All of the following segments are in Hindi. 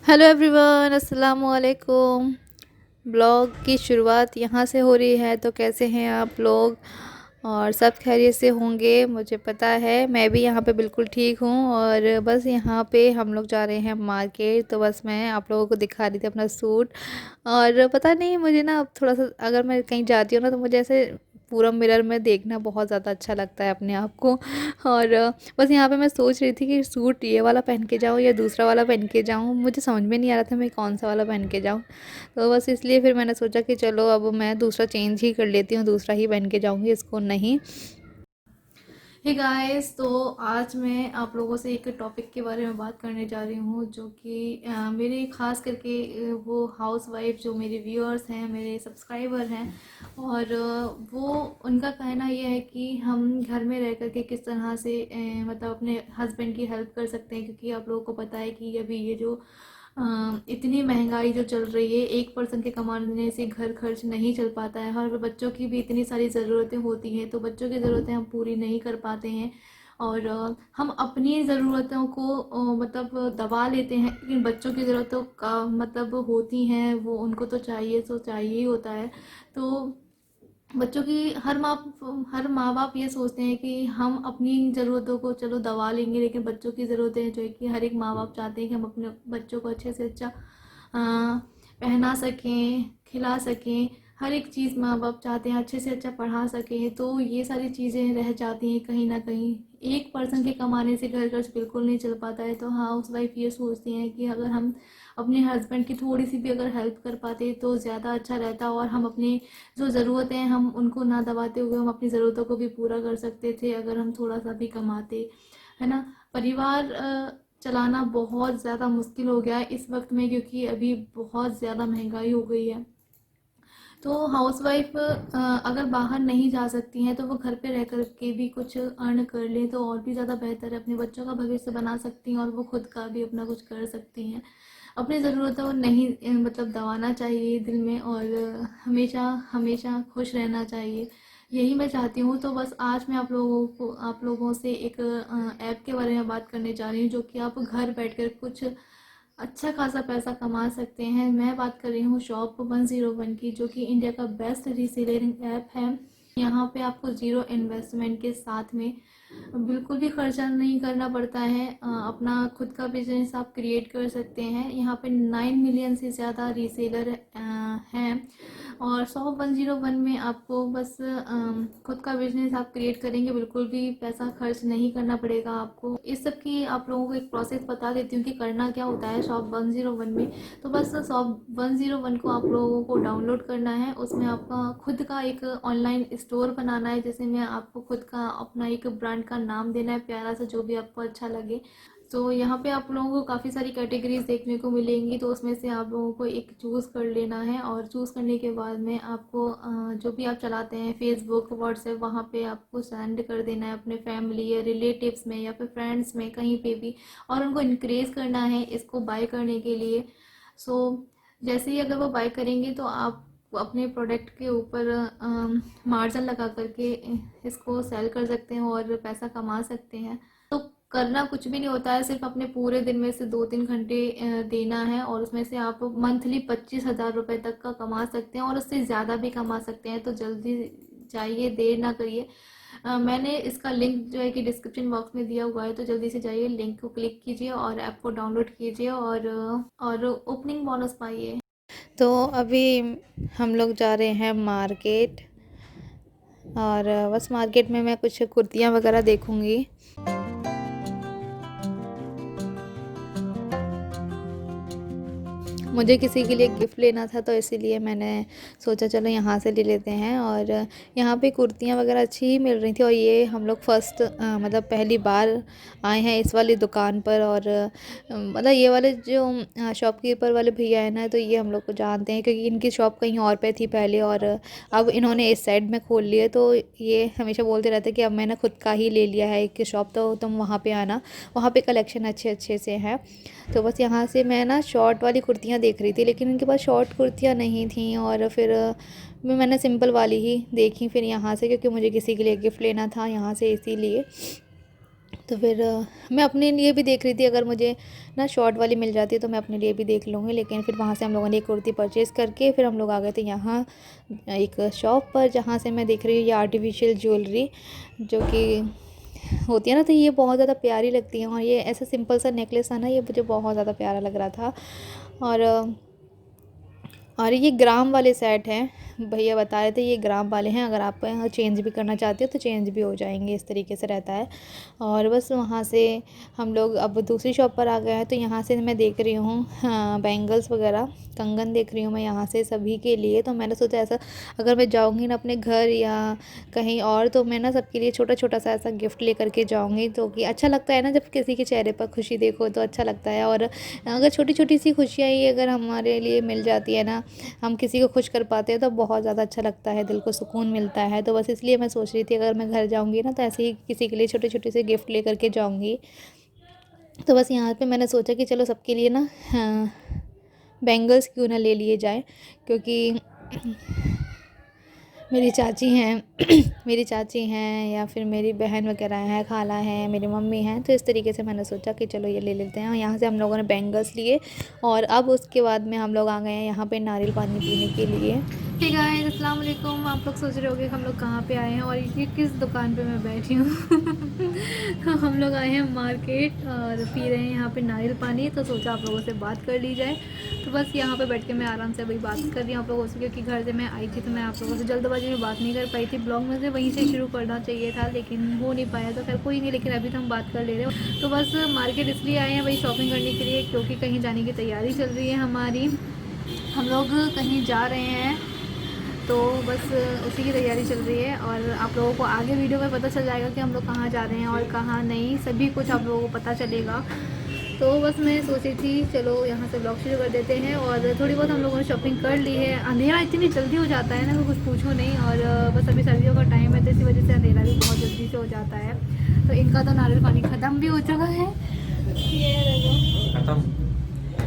हेलो एवरीवन, अस्सलाम वालेकुम। ब्लॉग की शुरुआत यहाँ से हो रही है। तो कैसे हैं आप लोग? और सब खैरियत से होंगे, मुझे पता है। मैं भी यहाँ पे बिल्कुल ठीक हूँ। और बस यहाँ पे हम लोग जा रहे हैं मार्केट। तो बस मैं आप लोगों को दिखा रही थी अपना सूट। और पता नहीं, मुझे ना अब थोड़ा सा, अगर मैं कहीं जाती हूँ ना, तो मुझे ऐसे पूरा मिरर में देखना बहुत ज़्यादा अच्छा लगता है अपने आप को। और बस यहाँ पे मैं सोच रही थी कि सूट ये वाला पहन के जाऊँ या दूसरा वाला पहन के जाऊँ। मुझे समझ में नहीं आ रहा था मैं कौन सा वाला पहन के जाऊँ। तो बस इसलिए फिर मैंने सोचा कि चलो अब मैं दूसरा चेंज ही कर लेती हूँ, दूसरा ही पहन के जाऊँगी, इसको नहीं। हे गाइस, तो आज मैं आप लोगों से एक टॉपिक के बारे में बात करने जा रही हूँ, जो कि मेरे ख़ास करके वो हाउस वाइफ जो मेरे व्यूअर्स हैं, मेरे सब्सक्राइबर हैं। और वो उनका कहना ये है कि हम घर में रह कर के किस तरह से मतलब अपने हस्बैंड की हेल्प कर सकते हैं, क्योंकि आप लोगों को पता है कि अभी ये जो इतनी महंगाई जो चल रही है, एक पर्सन के कमाने से घर खर्च नहीं चल पाता है। और बच्चों की भी इतनी सारी ज़रूरतें होती हैं, तो बच्चों की ज़रूरतें हम पूरी नहीं कर पाते हैं। और हम अपनी ज़रूरतों को मतलब दबा लेते हैं, लेकिन बच्चों की ज़रूरतों का मतलब होती हैं, वो उनको तो चाहिए, तो चाहिए ही होता है। तो बच्चों की हर माँ बाप ये सोचते हैं कि हम अपनी ज़रूरतों को चलो दबा लेंगे, लेकिन बच्चों की ज़रूरतें जो है कि हर एक माँ बाप चाहते हैं कि हम अपने बच्चों को अच्छे से अच्छा पहना सकें, खिला सकें। हर एक चीज़ माँ बाप चाहते हैं, अच्छे से अच्छा पढ़ा सकें। तो ये सारी चीज़ें रह जाती हैं कहीं ना कहीं। एक पर्सन के कमाने से घर खर्च बिल्कुल नहीं चल पाता है। तो हाउस वाइफ ये सोचती हैं कि अगर हम अपने हस्बैंड की थोड़ी सी भी अगर हेल्प कर पाते तो ज़्यादा अच्छा रहता, और हम अपने जो ज़रूरतें हैं हम उनको ना दबाते हुए हम अपनी ज़रूरतों को भी पूरा कर सकते थे, अगर हम थोड़ा सा भी कमाते, है ना। परिवार चलाना बहुत ज़्यादा मुश्किल हो गया है इस वक्त में, क्योंकि अभी बहुत ज़्यादा महंगाई हो गई है। तो हाउसवाइफ अगर बाहर नहीं जा सकती हैं तो वो घर पे रह कर के भी कुछ अर्न कर लें तो और भी ज़्यादा बेहतर है। अपने बच्चों का भविष्य बना सकती हैं और वो खुद का भी अपना कुछ कर सकती हैं। अपनी ज़रूरतों को नहीं मतलब दबाना चाहिए दिल में, और हमेशा हमेशा खुश रहना चाहिए। यही मैं चाहती हूँ। तो बस आज मैं आप लोगों से एक ऐप के बारे में बात करने जा रही हूँ, जो कि आप घर बैठकर कुछ अच्छा खासा पैसा कमा सकते हैं। मैं बात कर रही हूँ शॉप 101 की, जो कि इंडिया का बेस्ट रीसेलिंग ऐप है। यहाँ पे आपको ज़ीरो इन्वेस्टमेंट के साथ में बिल्कुल भी खर्चा नहीं करना पड़ता है। अपना खुद का बिजनेस आप क्रिएट कर सकते हैं। यहाँ पे 9 मिलियन से ज़्यादा रीसेलर हैं। और शॉप 101 में आपको बस खुद का बिजनेस आप क्रिएट करेंगे, बिल्कुल भी पैसा खर्च नहीं करना पड़ेगा आपको। इस सब की आप लोगों को एक प्रोसेस बता देती हूँ कि करना क्या होता है शॉप 101 में। तो बस शॉप 101 को आप लोगों को डाउनलोड करना है। उसमें आपका खुद का एक ऑनलाइन स्टोर बनाना है, जैसे मैं आपको खुद का अपना एक ब्रांड का नाम देना है प्यारा सा, जो भी आपको अच्छा लगे। तो यहाँ पे आप लोगों को काफ़ी सारी कैटेगरीज देखने को मिलेंगी, तो उसमें से आप लोगों को एक चूज़ कर लेना है। और चूज़ करने के बाद में आपको जो भी आप चलाते हैं फेसबुक, व्हाट्सएप, वहाँ पे आपको सेंड कर देना है अपने फैमिली या रिलेटिव्स में या फिर फ्रेंड्स में, कहीं पे भी। और उनको इनक्रेज करना है इसको बाय करने के लिए। सो जैसे ही अगर वो बाय करेंगे तो आप अपने प्रोडक्ट के ऊपर मार्जिन लगा करके इसको सेल कर सकते हैं और पैसा कमा सकते हैं। तो करना कुछ भी नहीं होता है, सिर्फ अपने पूरे दिन में से 2-3 घंटे देना है, और उसमें से आप मंथली 25,000 रुपये तक का कमा सकते हैं, और उससे ज़्यादा भी कमा सकते हैं। तो जल्दी जाइए, देर ना करिए। मैंने इसका लिंक जो है कि डिस्क्रिप्शन बॉक्स में दिया हुआ है, तो जल्दी से जाइए, लिंक को क्लिक कीजिए और ऐप को डाउनलोड कीजिए और ओपनिंग बोनस पाइए। तो अभी हम लोग जा रहे हैं मार्केट। और बस मार्केट में मैं कुछ कुर्तियाँ वगैरह देखूँगी। मुझे किसी के लिए गिफ्ट लेना था, तो इसीलिए मैंने सोचा चलो यहाँ से ले लेते हैं। और यहाँ पे कुर्तियाँ वगैरह अच्छी ही मिल रही थी। और ये हम लोग फर्स्ट मतलब पहली बार आए हैं इस वाली दुकान पर। और मतलब ये वाले जो शॉपकीपर वाले भैया है ना, तो ये हम लोग को जानते हैं, क्योंकि इनकी शॉप कहीं और पे थी पहले, और अब इन्होंने इस साइड में खोल लिया। तो ये हमेशा बोलते रहते कि अब मैंने खुद का ही ले लिया है एक शॉप, तो तुम वहाँ पर आना, वहाँ पर कलेक्शन अच्छे अच्छे से हैं। तो बस यहाँ से मैं ना शॉर्ट वाली कुर्तियाँ देख रही थी, लेकिन इनके पास शॉर्ट कुर्तियाँ नहीं थी। और फिर मैंने सिंपल वाली ही देखी फिर यहाँ से, क्योंकि मुझे किसी के लिए गिफ्ट लेना था यहाँ से, इसीलिए। तो फिर मैं अपने लिए भी देख रही थी, अगर मुझे ना शॉर्ट वाली मिल जाती तो मैं अपने लिए भी देख लूँगी। लेकिन फिर वहाँ से हम लोगों ने एक कुर्ती परचेज़ करके फिर हम लोग आ गए थे यहाँ एक शॉप पर, जहाँ से मैं देख रही हूँ ये आर्टिफिशियल ज्वेलरी जो कि होती है ना, तो ये बहुत ज़्यादा प्यारी लगती है। और ये ऐसा सिंपल सा नेकलेस था ना, ये मुझे बहुत ज़्यादा प्यारा लग रहा था। और ये ग्राम वाले सेट हैं, भैया बता रहे थे ये ग्राम वाले हैं, अगर आप चेंज भी करना चाहते हो तो चेंज भी हो जाएंगे, इस तरीके से रहता है। और बस वहाँ से हम लोग अब दूसरी शॉप पर आ गए हैं। तो यहाँ से मैं देख रही हूँ बैंगल्स वगैरह, कंगन देख रही हूँ मैं यहाँ से सभी के लिए। तो मैंने सोचा ऐसा अगर मैं जाऊँगी ना अपने घर या कहीं और, तो मैं ना सबके लिए छोटा छोटा सा ऐसा गिफ्ट लेकर के जाऊँगी, तो कि अच्छा लगता है ना, जब किसी के चेहरे पर खुशी देखो तो अच्छा लगता है। और अगर छोटी छोटी सी खुशियाँ ही अगर हमारे लिए मिल जाती है ना, हम किसी को खुश कर पाते हैं, तो बहुत ज़्यादा अच्छा लगता है, दिल को सुकून मिलता है। तो बस इसलिए मैं सोच रही थी अगर मैं घर जाऊँगी ना तो ऐसे ही किसी के लिए छोटे छोटे से गिफ्ट लेकर के जाऊँगी। तो बस यहाँ पे मैंने सोचा कि चलो सबके लिए ना बैंगल्स क्यों ना ले लिए जाए, क्योंकि मेरी चाची हैं मेरी चाची हैं या फिर मेरी बहन वगैरह हैं, खाला हैं, मेरी मम्मी हैं। तो इस तरीके से मैंने सोचा कि चलो ये ले लेते हैं। और यहाँ से हम लोगों ने बैंगल्स लिए और अब उसके बाद में हम लोग आ गए हैं यहाँ पे नारियल पानी पीने के लिए। ठीक है, अस्सलाम वालेकुम। आप लोग सोच रहे होंगे हम लोग कहाँ पे आए हैं और ये किस दुकान पे मैं बैठी हूँ तो हम लोग आए हैं मार्केट और पी रहे हैं यहाँ पे नारियल पानी। तो सोचा आप लोगों से बात कर ली जाए। तो बस यहाँ पे बैठ के मैं आराम से अभी बात कर रही हूँ आप लोगों से, क्योंकि घर से मैं आई थी तो मैं आप लोगों से जल्दबाजी में बात नहीं कर पाई थी। ब्लॉग में से वहीं से शुरू करना चाहिए था लेकिन हो नहीं पाया, तो खैर कोई नहीं। लेकिन अभी तो हम बात कर ले रहे हो। तो बस मार्केट इसलिए आए हैं वही शॉपिंग करने के लिए, क्योंकि कहीं जाने की तैयारी चल रही है हमारी, हम लोग कहीं जा रहे हैं। तो बस उसी की तैयारी चल रही है और आप लोगों को आगे वीडियो में पता चल जाएगा कि हम लोग कहाँ जा रहे हैं और कहाँ नहीं, सभी कुछ आप लोगों को पता चलेगा। तो बस मैं सोची थी चलो यहाँ से ब्लॉग शुरू कर देते हैं। और थोड़ी बहुत हम लोगों ने शॉपिंग कर ली है। अंधेरा इतनी जल्दी हो जाता है ना कि कुछ पूछो नहीं। और बस अभी सर्दियों का टाइम है तो इसी वजह से अंधेरा भी बहुत जल्दी से हो जाता है। तो इनका तो नारियल पानी ख़त्म भी हो चुका है, ये देखो ख़त्म,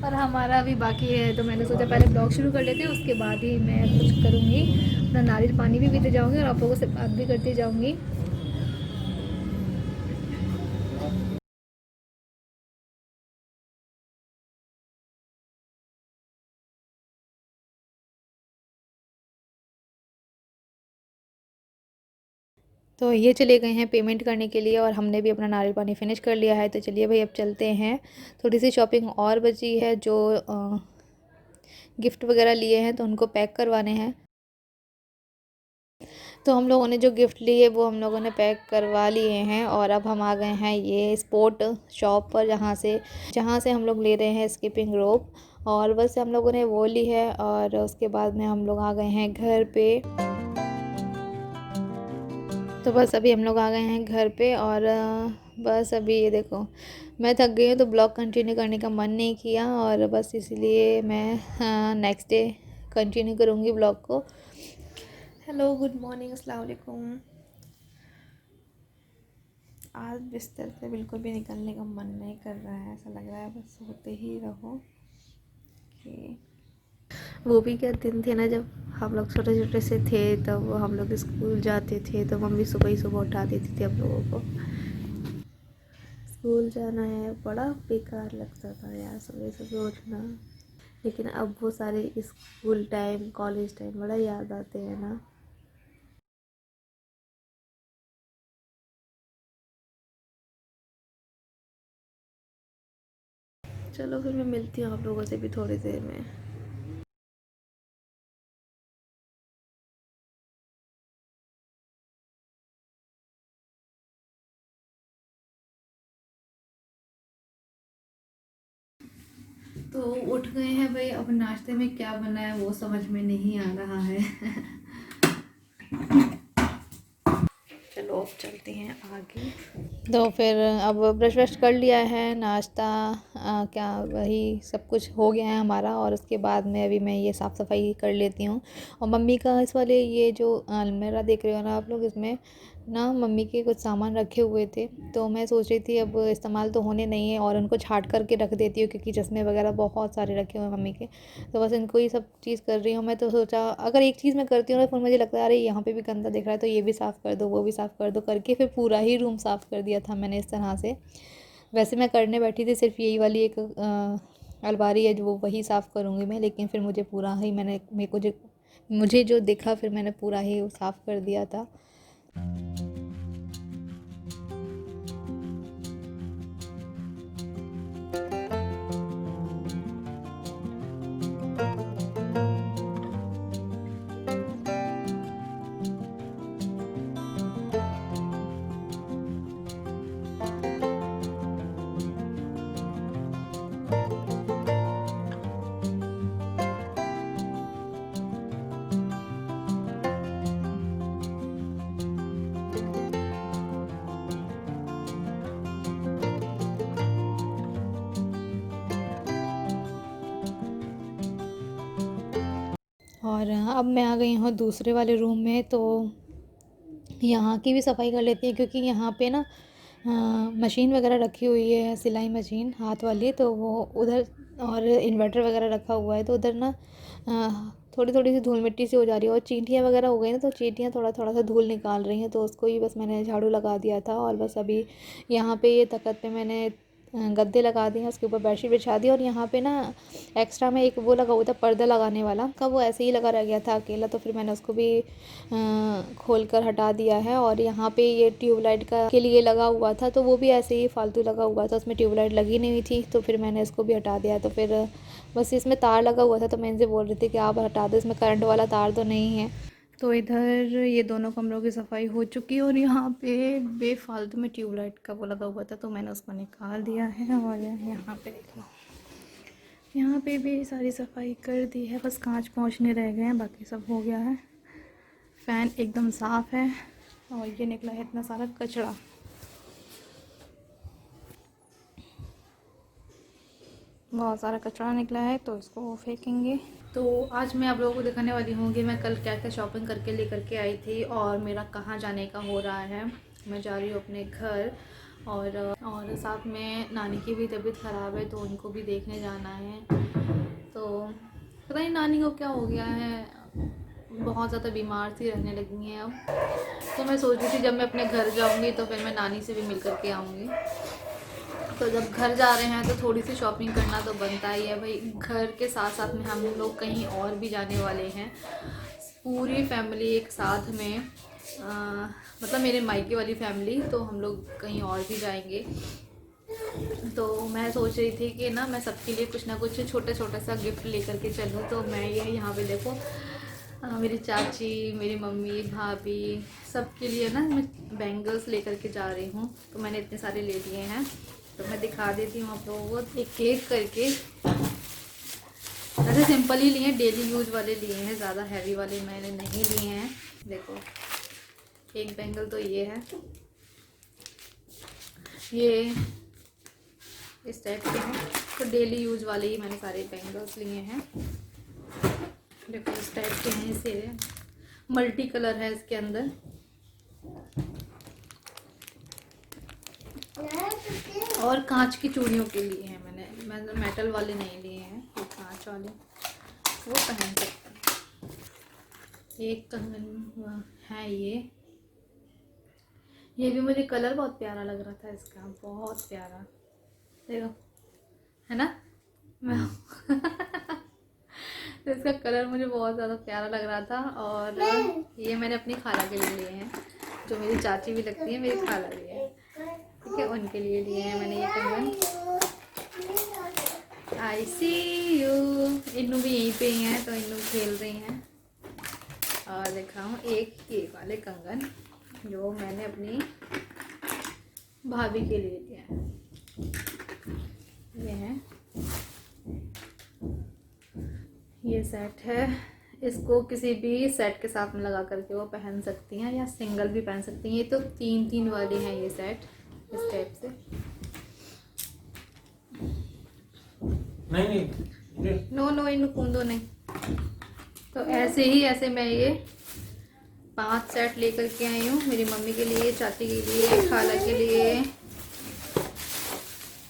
और हमारा अभी बाकी है। तो मैंने सोचा पहले ब्लॉग शुरू कर लेते हैं, उसके बाद ही मैं कुछ करूँगी। अपना नारियल पानी भी पीते जाऊँगी और आप लोगों से बात भी करती जाऊँगी। तो ये चले गए हैं पेमेंट करने के लिए और हमने भी अपना नारियल पानी फ़िनिश कर लिया है। तो चलिए भाई अब चलते हैं। थोड़ी सी शॉपिंग और बची है, जो गिफ्ट वगैरह लिए हैं तो उनको पैक करवाने हैं। तो हम लोगों ने जो गिफ्ट लिए वो हम लोगों ने पैक करवा लिए हैं और अब हम आ गए हैं ये स्पोर्ट शॉप पर, जहाँ से हम लोग ले रहे हैं स्किपिंग रोप। और बस हम लोगों ने वो ली है और उसके बाद में हम लोग आ गए हैं घर पे। तो बस अभी हम लोग आ गए हैं घर पे और बस अभी ये देखो मैं थक गई हूँ तो ब्लॉग कंटिन्यू करने का मन नहीं किया और बस इसलिए मैं नेक्स्ट डे कंटिन्यू करूँगी ब्लॉग को। हेलो, गुड मॉर्निंग, अस्सलाम वालेकुम। आज बिस्तर से बिल्कुल भी निकलने का मन नहीं कर रहा है, ऐसा लग रहा है बस सोते ही रहो। कि वो भी क्या दिन थे ना जब हम लोग छोटे छोटे से थे, तब हम लोग स्कूल जाते थे तो मम्मी सुबह ही सुबह उठा देती थी हम लोगों को। स्कूल जाना है, बड़ा बेकार लगता था यार सुबह सुबह उठना। लेकिन अब वो सारे स्कूल टाइम कॉलेज टाइम बड़ा याद आते हैं ना। चलो फिर मैं मिलती हूँ आप लोगों से भी थोड़ी देर में। तो उठ गए हैं भाई, अब नाश्ते में क्या बना है वो समझ में नहीं आ रहा है चलो अब चलते हैं आगे। तो फिर अब ब्रश व्रश कर लिया है, नाश्ता क्या वही सब कुछ हो गया है हमारा। और उसके बाद में अभी मैं ये साफ़ सफाई कर लेती हूँ। और मम्मी का इस वाले ये जो अलमीरा देख रहे हो ना आप लोग, इसमें ना मम्मी के कुछ सामान रखे हुए थे, तो मैं सोच रही थी अब इस्तेमाल तो होने नहीं है और उनको छाँट करके रख देती हूँ, क्योंकि चश्मे वगैरह बहुत सारे रखे हुए हैं मम्मी के। तो बस इनको ही सब चीज़ कर रही हूँ मैं। तो सोचा अगर एक चीज़ मैं करती हूँ ना, फिर मुझे लगता है अरे यहाँ पे भी गंदा दिख रहा है, तो ये भी साफ़ कर दो, वो भी साफ़ कर दो करके फिर पूरा ही रूम साफ़ कर दिया था मैंने इस तरह से। वैसे मैं करने बैठी थी सिर्फ यही वाली एक अलमारी है, जो वो वही साफ़ करूँगी मैं, लेकिन फिर मुझे पूरा ही मैंने मेरे को जो मुझे जो दिखा फिर मैंने पूरा ही साफ़ कर दिया था। और अब मैं आ गई हूँ दूसरे वाले रूम में, तो यहाँ की भी सफाई कर लेती हैं, क्योंकि यहाँ पे ना मशीन वगैरह रखी हुई है, सिलाई मशीन हाथ वाली, तो वो उधर और इन्वर्टर वगैरह रखा हुआ है, तो उधर ना थोड़ी थोड़ी सी धूल मिट्टी सी हो जा रही है और चींटियाँ वगैरह हो गई ना, तो चींटियाँ थोड़ा थोड़ा सा धूल निकाल रही हैं, तो उसको ही बस मैंने झाड़ू लगा दिया था। और बस अभी यहाँ पे ये तख़्त पे मैंने गद्दे लगा दिए हैं, उसके ऊपर बेडशीट बिछा दी, और यहाँ पे ना एक्स्ट्रा में एक वो लगा हुआ था पर्दा लगाने वाला का, वो ऐसे ही लगा रह गया था अकेला, तो फिर मैंने उसको भी खोल कर हटा दिया है। और यहाँ पे ये ट्यूबलाइट का के लिए लगा हुआ था, तो वो भी ऐसे ही फालतू लगा हुआ था, उसमें ट्यूबलाइट लगी नहीं हुई थी, तो फिर मैंने इसको भी हटा दिया। तो फिर बस इसमें तार लगा हुआ था, तो मैं इनसे बोल रही थी कि आप हटा दो, इसमें करंट वाला तार तो नहीं है। तो इधर ये दोनों कमरों की सफाई हो चुकी है, और यहाँ पे बेफालतू में ट्यूबलाइट का वो लगा हुआ था, तो मैंने उसको निकाल दिया है। और यहाँ पे देख लो, यहाँ पे भी सारी सफाई कर दी है, बस कांच पहुँचने रह गए हैं, बाकी सब हो गया है। फ़ैन एकदम साफ़ है, और ये निकला है इतना सारा कचरा। बहुत सारा कचरा निकला है, तो इसको फेंकेंगे। तो आज मैं आप लोगों को दिखाने वाली हूँ कि मैं कल क्या क्या शॉपिंग करके लेकर के आई थी, और मेरा कहाँ जाने का हो रहा है। मैं जा रही हूँ अपने घर, और साथ में नानी की भी तबीयत ख़राब है, तो उनको भी देखने जाना है। तो पता नहीं नानी को क्या हो गया है, बहुत ज़्यादा बीमार सी रहने लगी हैं अब। तो मैं सोच रही थी जब मैं अपने घर जाऊँगी तो फिर मैं नानी से भी मिल कर के आऊँगी। तो जब घर जा रहे हैं तो थोड़ी सी शॉपिंग करना तो बनता ही है भाई। घर के साथ साथ में हम लोग कहीं और भी जाने वाले हैं, पूरी फैमिली एक साथ में, मतलब मेरे मायके वाली फैमिली, तो हम लोग कहीं और भी जाएंगे। तो मैं सोच रही थी कि ना मैं सबके लिए कुछ ना कुछ छोटा छोटा सा गिफ्ट लेकर के चलूँ। तो मैं ये यहाँ पे देखो, मेरी चाची, मेरी मम्मी, भाभी, सबके लिए ना मैं बैंगल्स लेकर के जा रही हूँ। तो मैंने इतने सारे ले लिए हैं, तो मैं दिखा देती हूँ आप लोगों को एक एक करके। ऐसे सिंपल ही लिए हैं, डेली यूज वाले लिए हैं, ज़्यादा हैवी वाले मैंने नहीं लिए हैं। देखो, एक बैंगल तो ये है, ये इस टाइप के हैं, तो डेली यूज वाले ही मैंने सारे बैंगल्स लिए हैं। देखो इस टाइप के हैं, इसे मल्टी कलर है इसके अंदर। और कांच की चूड़ियों के लिए हैं मैंने मेटल वाले नहीं लिए हैं, ये कांच वाले, वो पहन सकते हैं। एक कंगन है ये भी मुझे कलर बहुत प्यारा लग रहा था इसका, बहुत प्यारा, देखो है ना। मैं तो इसका कलर मुझे बहुत ज़्यादा प्यारा लग रहा था। और ये मैंने अपनी खाला के लिए लिए हैं, जो मेरी चाची भी लगती है, मेरी खाला भी है, ठीक है, उनके लिए लिए हैं मैंने ये कंगन। आई सी यू, इन्नू भी यहीं पे ही हैं, तो इन्नू खेल रही हैं। और दिखाऊँ एक ये वाले कंगन जो मैंने अपनी भाभी के लिए लिया है, ये है, ये सेट है। इसको किसी भी सेट के साथ में लगा करके वो पहन सकती हैं, या सिंगल भी पहन सकती हैं। ये तो 3-3 वाले हैं ये सेट, इस टाइप से। नहीं नो इन कूदो नहीं, तो ऐसे ही ऐसे मैं ये 5 सेट लेकर के आई हूँ, मेरी मम्मी के लिए, चाची के लिए, खाला के लिए,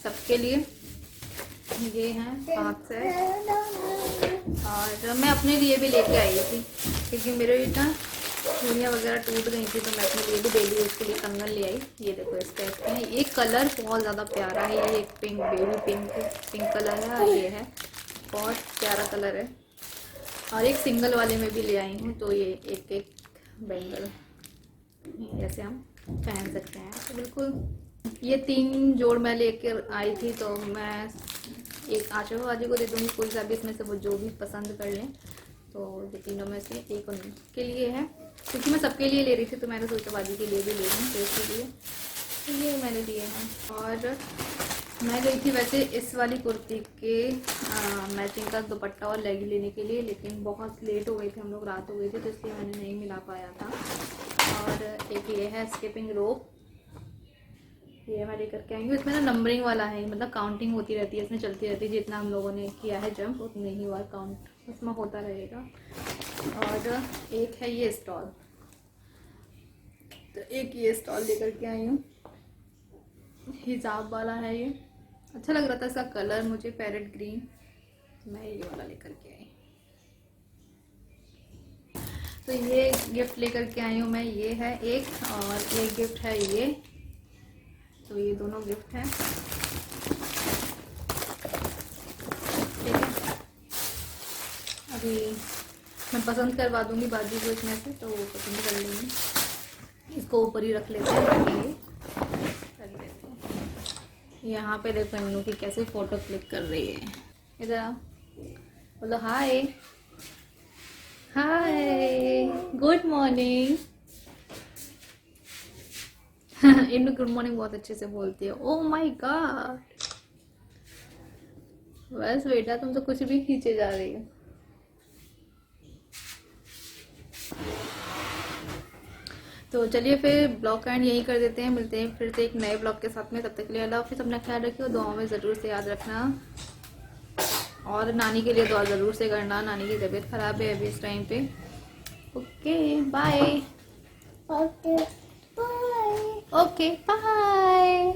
सबके लिए। ये हैं 5 सेट। और मैं अपने लिए भी लेके आई थी क्योंकि मेरे ना चूड़ियाँ वगैरह टूट गई थी, तो मैं अपने लिए भी डेली उसके लिए कंगन ले आई। ये देखो इस टाइप के हैं। ये कलर बहुत ज़्यादा प्यारा है। ये एक पिंक, बेबी पिंक कलर है, और ये है बहुत प्यारा कलर है। और एक सिंगल वाले में भी ले आई हूँ, तो ये एक एक बैंगल ऐसे हम पहन सकते हैं। तो बिल्कुल ये 3 जोड़ मैं लेकर आई थी, तो मैं एक आशा बाजी को दे दूँगी, कोई सा भी इसमें से वो जो भी पसंद कर लें। तो ये तीनों में से एक उनके लिए है, क्योंकि मैं सबके लिए ले रही थी, तो मैंने सोचा बाजी के लिए भी ले लूँ, तो इसलिए तो ये मैंने लिए हैं। और मैं गई थी वैसे इस वाली कुर्ती के मैचिंग का दुपट्टा और लेगी लेने के लिए, लेकिन बहुत लेट हो गई थी हम लोग, रात हो गई थी, तो इसलिए मैंने नहीं मिला पाया था। और एक ये है स्किपिंग रोप, ये मैं लेकर के आई हूँ। इसमें ना नंबरिंग वाला है, मतलब काउंटिंग होती रहती है, इसमें चलती रहती है, जितना हम लोगों ने किया है जंप उतने ही बार काउंट उसमें होता रहेगा। और एक है ये स्टॉल, तो एक ये स्टॉल लेकर के आई हूँ, हिजाब वाला है। ये अच्छा लग रहा था इसका कलर मुझे, पैरेट ग्रीन, तो मैं ये वाला लेकर के आई। तो ये गिफ्ट लेकर के आई हूँ मैं, ये है एक, और एक गिफ्ट है ये। तो ये दोनों गिफ्ट हैं, ठीक है। अभी मैं पसंद करवा दूंगी बाजू को इसमें से, तो वो पसंद कर लेंगे। इसको ऊपर ही रख लेते हैं, बाकी ये रख देते हैं। यहाँ पे देखो इन्नू की कैसे फोटो क्लिक कर रही है। इधर बोलो हाय हाय, गुड मॉर्निंग। इन्नू गुड मॉर्निंग बहुत अच्छे से बोलती है। ओह माय गॉड, बस बेटा तुम तो कुछ भी खींचे जा रही हो। तो चलिए फिर ब्लॉग का एंड यही कर देते हैं, मिलते हैं फिर से एक नए ब्लॉग के साथ में। तब तक के लिए अल्लाह हाफिज़, अपना ख्याल रखिए, दुआओं में ज़रूर से याद रखना, और नानी के लिए दुआ ज़रूर से करना। नानी की तबीयत ख़राब है अभी इस टाइम पे। Okay bye. Okay bye. Okay bye.